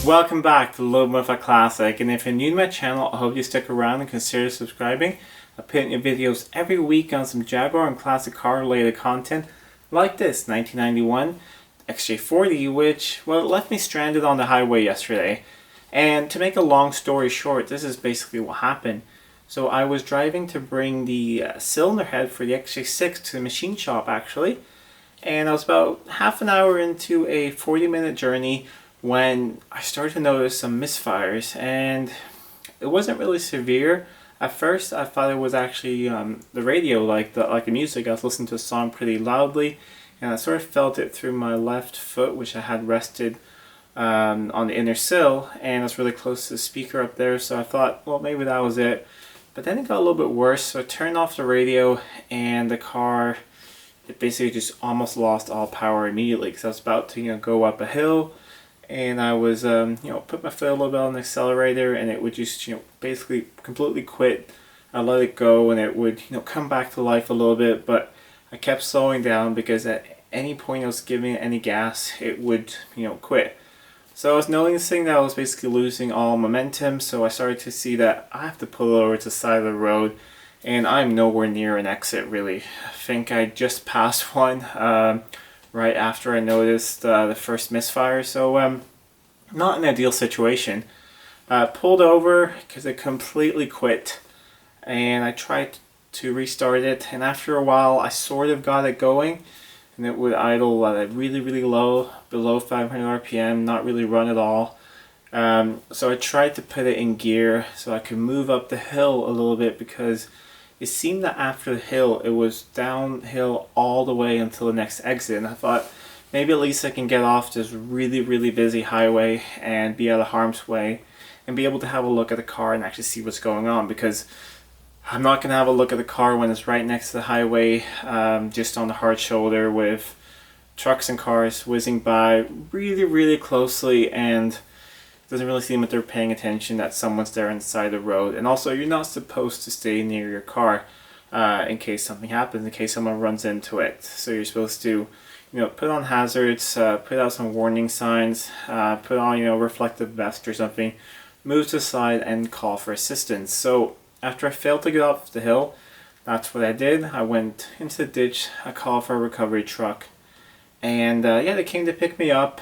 Welcome back to Living with a Classic, and if you're new to my channel, I hope you stick around and consider subscribing. I put in videos every week on some Jaguar and classic car related content like this 1991 XJ40, which, well, it left me stranded on the highway yesterday. And to make a long story short, this is basically what happened. So I was driving to bring the cylinder head for the XJ6 to the machine shop actually, and I was about half an hour into a 40-minute journey when I started to notice some misfires, and it wasn't really severe. At first I thought it was actually the radio, like the music. I was listening to a song pretty loudly, and I sort of felt it through my left foot, which I had rested on the inner sill, and I was really close to the speaker up there, so I thought, well, maybe that was it. But then it got a little bit worse, so I turned off the radio, and the car, it basically just almost lost all power immediately, because I was about to go up a hill, and I was put my foot a little bit on the accelerator, and it would just basically completely quit. I let it go, and it would come back to life a little bit, but I kept slowing down because at any point I was giving it any gas, it would quit. So I was noticing that I was basically losing all momentum, so I started to see that I have to pull over to the side of the road, and I'm nowhere near an exit really. I think I just passed one right after I noticed the first misfire, so not an ideal situation. Pulled over because it completely quit, and I tried to restart it, and after a while I sort of got it going, and it would idle at a really low, below 500 RPM, not really run at all. So I tried to put it in gear so I could move up the hill a little bit, because it seemed that after the hill it was downhill all the way until the next exit, and I thought maybe at least I can get off this really busy highway and be out of harm's way and be able to have a look at the car and actually see what's going on, because I'm not going to have a look at the car when it's right next to the highway, just on the hard shoulder with trucks and cars whizzing by really closely, and it doesn't really seem that they're paying attention that someone's there inside the road. And also, you're not supposed to stay near your car in case something happens, in case someone runs into it. So you're supposed to put on hazards, put out some warning signs, put on reflective vest or something, move to the side and call for assistance. So after I failed to get off the hill, that's what I did. I went into the ditch, I called for a recovery truck, and yeah, they came to pick me up,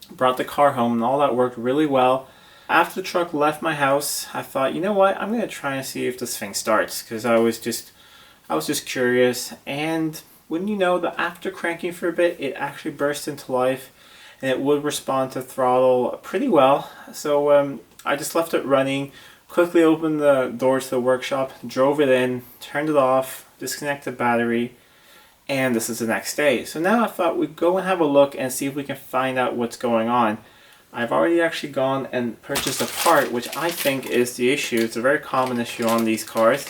brought the car home, and all that worked really well. After the truck left my house, I thought, you know what, I'm going to try and see if this thing starts, because I was just curious, and wouldn't you know that after cranking for a bit, it actually burst into life, and it would respond to throttle pretty well. So I just left it running, quickly opened the doors to the workshop, drove it in, turned it off, disconnected the battery, and this is the next day. So now I thought we'd go and have a look and see if we can find out what's going on. I've already actually gone and purchased a part which I think is the issue. It's a very common issue on these cars.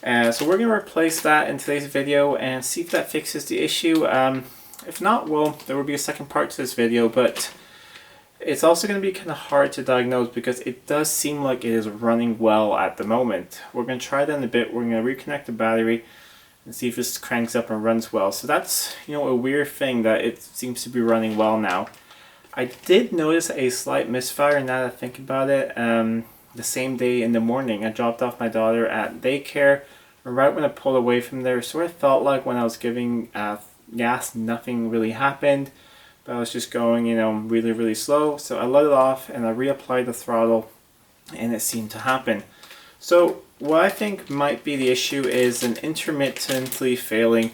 So we're going to replace that in today's video and see if that fixes the issue. If not, well, there will be a second part to this video, but it's also going to be kind of hard to diagnose because it does seem like it is running well at the moment. We're going to try that in a bit. We're going to reconnect the battery and see if this cranks up and runs well. So that's a weird thing that it seems to be running well now. I did notice a slight misfire now that I think about it. The same day in the morning, I dropped off my daughter at daycare. Right when I pulled away from there, it sort of felt like when I was giving gas, nothing really happened. But I was just going, really slow. So I let it off and I reapplied the throttle, and it seemed to happen. So what I think might be the issue is an intermittently failing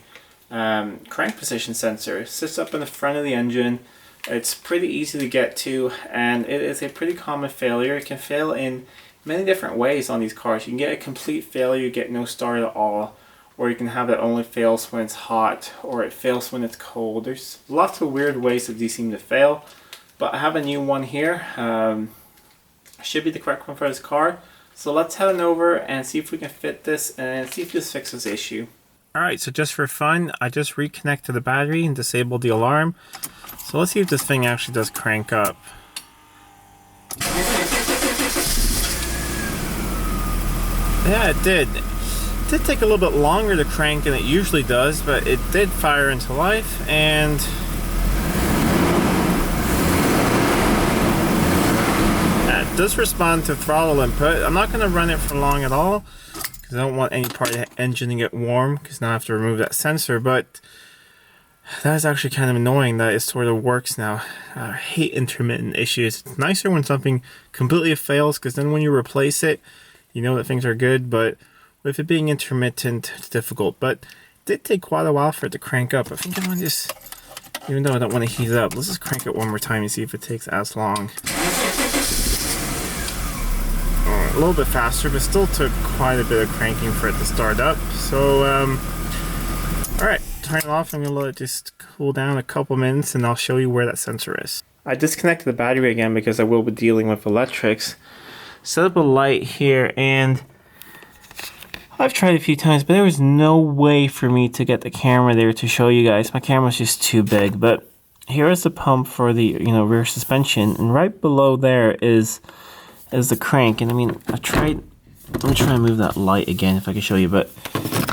crank position sensor. It sits up in the front of the engine. It's pretty easy to get to, and it is a pretty common failure. It can fail in many different ways on these cars. You can get a complete failure, you get no start at all, or you can have it only fails when it's hot, or it fails when it's cold. There's lots of weird ways that these seem to fail, but I have a new one here. Should be the correct one for this car. So let's head on over and see if we can fit this and see if this fixes the issue. Alright, so just for fun, I just reconnected the battery and disabled the alarm. So let's see if this thing actually does crank up. Yeah, it did. It did take a little bit longer to crank than it usually does, but it did fire into life, and It does respond to throttle input. I'm not going to run it for long at all because I don't want any part of the engine to get warm, because now I have to remove that sensor. But that is actually kind of annoying that it sort of works now. I hate intermittent issues. It's nicer when something completely fails, because then when you replace it, you know that things are good. But with it being intermittent, it's difficult. But it did take quite a while for it to crank up. I think I'm going to just, even though I don't want to heat it up, let's just crank it one more time and see if it takes as long. A little bit faster, but still took quite a bit of cranking for it to start up. So, alright, turn it off. I'm going to let it just cool down a couple minutes, and I'll show you where that sensor is. I disconnected the battery again because I will be dealing with electrics. Set up a light here, and I've tried a few times, but there was no way for me to get the camera there to show you guys. My camera's just too big. But here is the pump for the rear suspension, and right below there is the crank. And I mean, let me try and move that light again if I can show you. But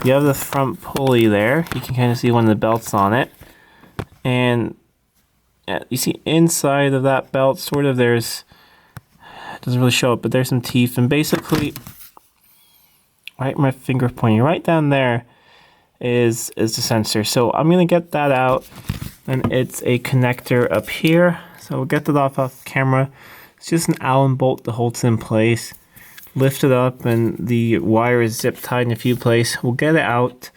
you have the front pulley there. You can kind of see one of the belts on it, and you see inside of that belt, sort of, it doesn't really show it, but there's some teeth, and basically, right, my finger pointing right down there is the sensor. So I'm gonna get that out, and it's a connector up here. So we'll get that off camera. It's just an Allen bolt that holds it in place. Lift it up, and the wire is zip tied in a few places. We'll get it out.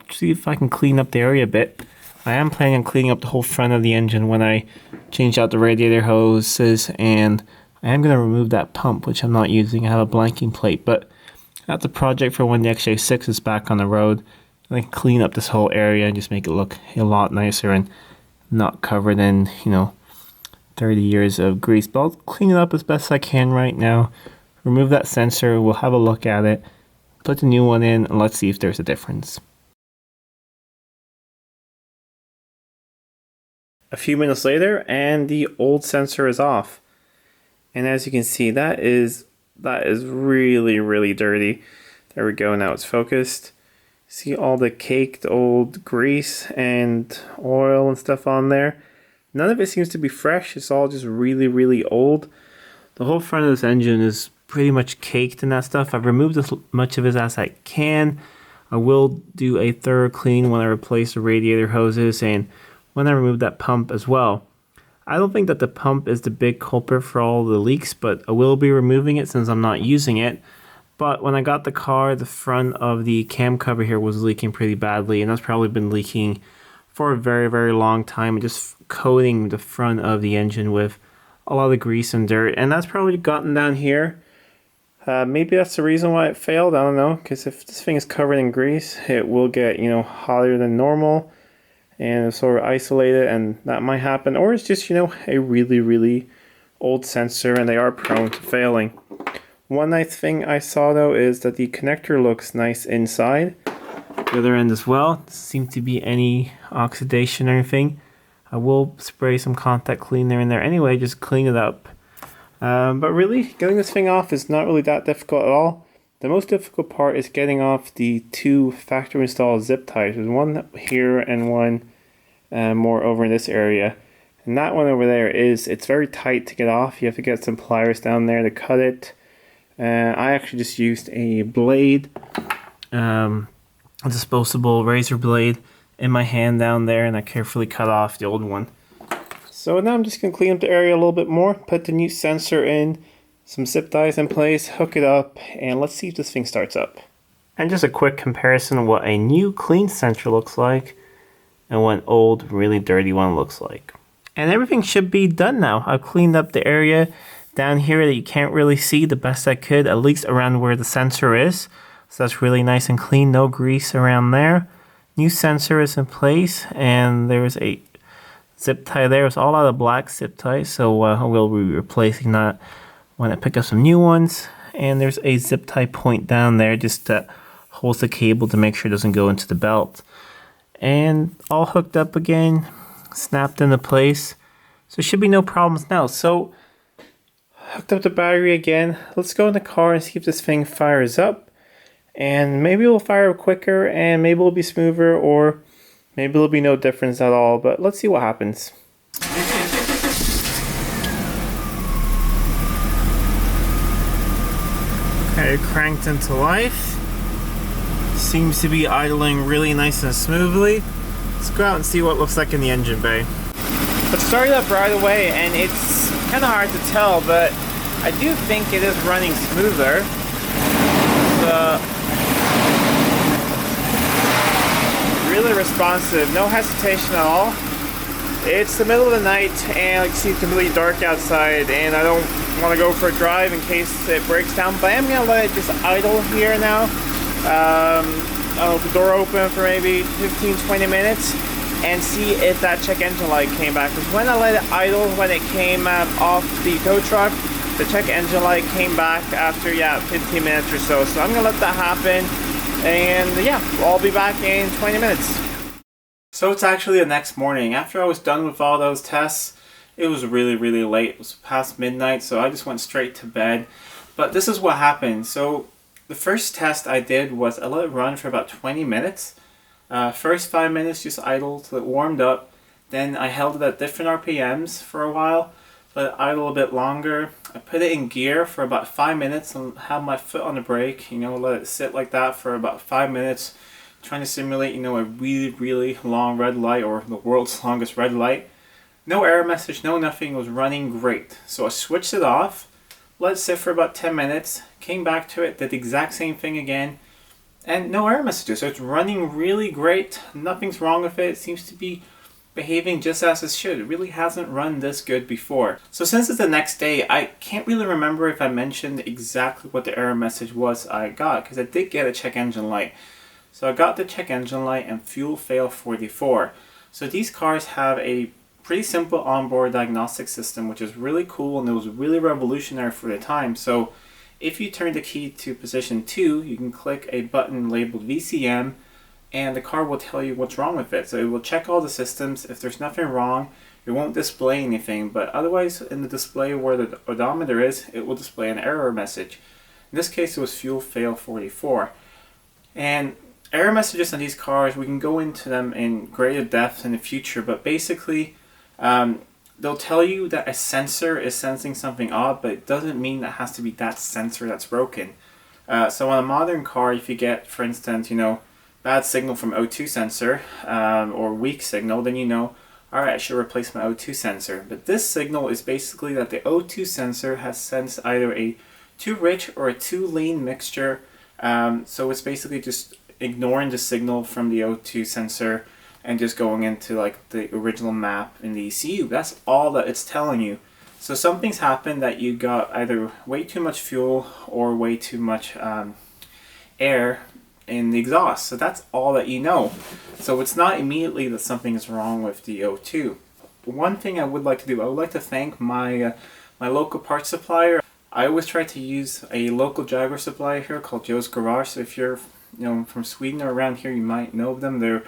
See if I can clean up the area a bit. I am planning on cleaning up the whole front of the engine when I change out the radiator hoses, and I am going to remove that pump, which I'm not using. I have a blanking plate, but that's a project for when the XJ6 is back on the road. I can clean up this whole area and just make it look a lot nicer and not covered in, 30 years of grease. But I'll clean it up as best I can right now. Remove that sensor, we'll have a look at it, put the new one in, and let's see if there's a difference. A few minutes later, and the old sensor is off. And as you can see, that is really, really dirty. There we go, now it's focused. See all the caked old grease and oil and stuff on there. None of it seems to be fresh. It's all just really, really old. The whole front of this engine is pretty much caked in that stuff. I've removed as much of it as I can. I will do a thorough clean when I replace the radiator hoses and when I remove that pump as well. I don't think that the pump is the big culprit for all the leaks, but I will be removing it since I'm not using it. But when I got the car, the front of the cam cover here was leaking pretty badly, and that's probably been leaking for a very, very long time, and just coating the front of the engine with a lot of grease and dirt, and that's probably gotten down here. Maybe that's the reason why it failed, I don't know, because if this thing is covered in grease, it will get, hotter than normal, and sort of isolated, and that might happen. Or it's just, a really, really old sensor, and they are prone to failing. One nice thing I saw, though, is that the connector looks nice inside. The other end as well. Doesn't seem to be any oxidation or anything. I will spray some contact cleaner in there anyway, just clean it up. But really, getting this thing off is not really that difficult at all. The most difficult part is getting off the two factory installed zip ties. There's one here and one more over in this area. And that one over there it's very tight to get off. You have to get some pliers down there to cut it. I actually just used a blade, a disposable razor blade in my hand down there, and I carefully cut off the old one. So now I'm just going to clean up the area a little bit more, put the new sensor in, some zip ties in place, hook it up, and let's see if this thing starts up. And just a quick comparison of what a new clean sensor looks like and what an old, really dirty one looks like. And everything should be done now. I've cleaned up the area down here that you can't really see the best I could, at least around where the sensor is. So that's really nice and clean, no grease around there. New sensor is in place, and there's a zip tie there. It's all out of black zip ties, so we'll be replacing that when I pick up some new ones. And there's a zip tie point down there just that holds the cable to make sure it doesn't go into the belt. And all hooked up again, snapped into place. So should be no problems now. So hooked up the battery again. Let's go in the car and see if this thing fires up. And maybe it'll fire quicker, and maybe it'll be smoother, or maybe there'll be no difference at all. But let's see what happens. got it cranked into life. Seems to be idling really nice and smoothly. Let's go out and see what it looks like in the engine bay. It started up right away, and it's kind of hard to tell, but I do think it is running smoother. Really responsive, no hesitation at all. It's the middle of the night, and I can see it's completely dark outside, and I don't want to go for a drive in case it breaks down, but I am going to let it just idle here now. I'll leave the door open for maybe 15-20 minutes and see if that check engine light came back. Because when I let it idle, when it came off the tow truck, the check engine light came back after 15 minutes or so. So I'm going to let that happen, and yeah, I'll be back in 20 minutes. So it's actually the next morning. After I was done with all those tests, it was really late. It was past midnight, so I just went straight to bed. But this is what happened. So the first test I did was I let it run for about 20 minutes. First 5 minutes just idle till it warmed up. Then I held it at different RPMs for a while, let it idle a bit longer. I put it in gear for about 5 minutes and had my foot on the brake, let it sit like that for about 5 minutes, trying to simulate, a really long red light, or the world's longest red light. No error message, no nothing, it was running great. So I switched it off, let it sit for about 10 minutes, came back to it, did the exact same thing again, and no error messages. So it's running really great, nothing's wrong with it. It seems to be behaving just as it should. It really hasn't run this good before. So since it's the next day, I can't really remember if I mentioned exactly what the error message was I got, because I did get a check engine light. So I got the check engine light and fuel fail 44. So these cars have a pretty simple onboard diagnostic system, which is really cool, and it was really revolutionary for the time. So if you turn the key to position 2, you can click a button labeled VCM, and the car will tell you what's wrong with it. So it will check all the systems. If there's nothing wrong, it won't display anything, but otherwise in the display where the odometer is, it will display an error message. In this case, it was fuel fail 44. And error messages on these cars, we can go into them in greater depth in the future, but basically they'll tell you that a sensor is sensing something odd, but it doesn't mean that it has to be that sensor that's broken. So on a modern car, if you get, for instance, bad signal from O2 sensor or weak signal, then alright, I should replace my O2 sensor. But this signal is basically that the O2 sensor has sensed either a too rich or a too lean mixture. So it's basically just ignoring the signal from the O2 sensor and just going into like the original map in the ECU. That's all that it's telling you. So something's happened, that you got either way too much fuel or way too much air in the exhaust. So that's all that you know. So it's not immediately that something is wrong with the O2. One thing I would like to do, I would like to thank my my local parts supplier. I always try to use a local Jaguar supplier here called Joe's Garage. So if you're from Sweden or around here, you might know of them. They're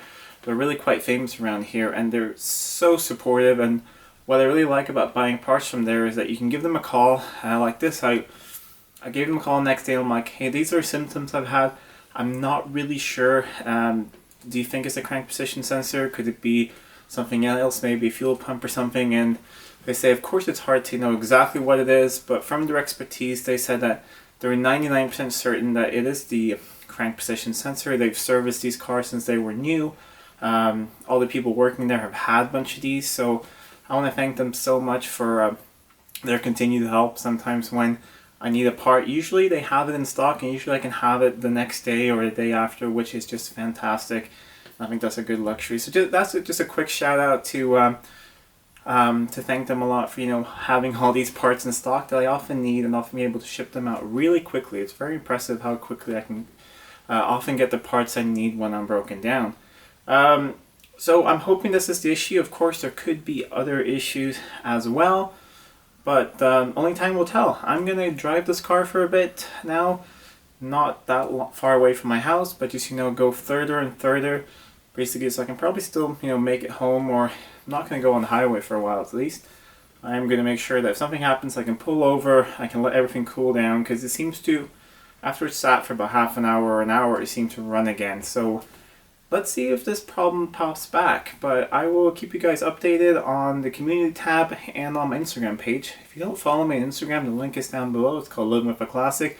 really quite famous around here, and they're so supportive. And what I really like about buying parts from there is that you can give them a call like this. I gave them a call the next day. I'm like, hey, these are symptoms I've had. I'm not really sure. Do you think it's a crank position sensor? Could it be something else, maybe a fuel pump or something? And they say, of course, it's hard to know exactly what it is, but from their expertise, they said that they're 99% certain that it is the crank position sensor. They've serviced these cars since they were new. All the people working there have had a bunch of these, so I want to thank them so much for their continued help. Sometimes when I need a part, usually they have it in stock, and usually I can have it the next day or the day after, which is just fantastic. I think that's a good luxury. So that's just a quick shout out to thank them a lot for having all these parts in stock that I often need, and often be able to ship them out really quickly. It's very impressive how quickly I can often get the parts I need when I'm broken down. So I'm hoping this is the issue. Of course, there could be other issues as well, but only time will tell. I'm going to drive this car for a bit now, not that far away from my house, but just, go further and further, basically, so I can probably still, make it home, or I'm not going to go on the highway for a while at least. I'm going to make sure that if something happens, I can pull over, I can let everything cool down, because it seems to, after it's sat for about half an hour or an hour, it seems to run again. So let's see if this problem pops back, but I will keep you guys updated on the community tab and on my Instagram page. If you don't follow me on Instagram, the link is down below. It's called Living with a Classic.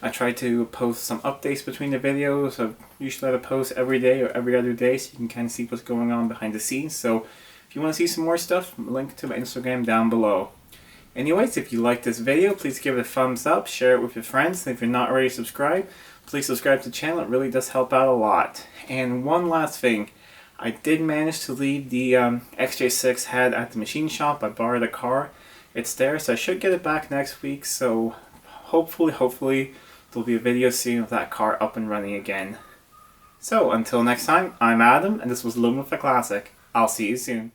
I try to post some updates between the videos. I usually have a post every day or every other day, so you can kind of see what's going on behind the scenes. So if you want to see some more stuff, link to my Instagram down below. Anyways, if you like this video, please give it a thumbs up, share it with your friends, and if you're not already subscribed, please subscribe to the channel. It really does help out a lot. And one last thing, I did manage to leave the XJ6 head at the machine shop. I borrowed a car. It's there, so I should get it back next week, so hopefully there'll be a video soon of that car up and running again. So until next time, I'm Adam, and this was Living with a Classic. I'll see you soon.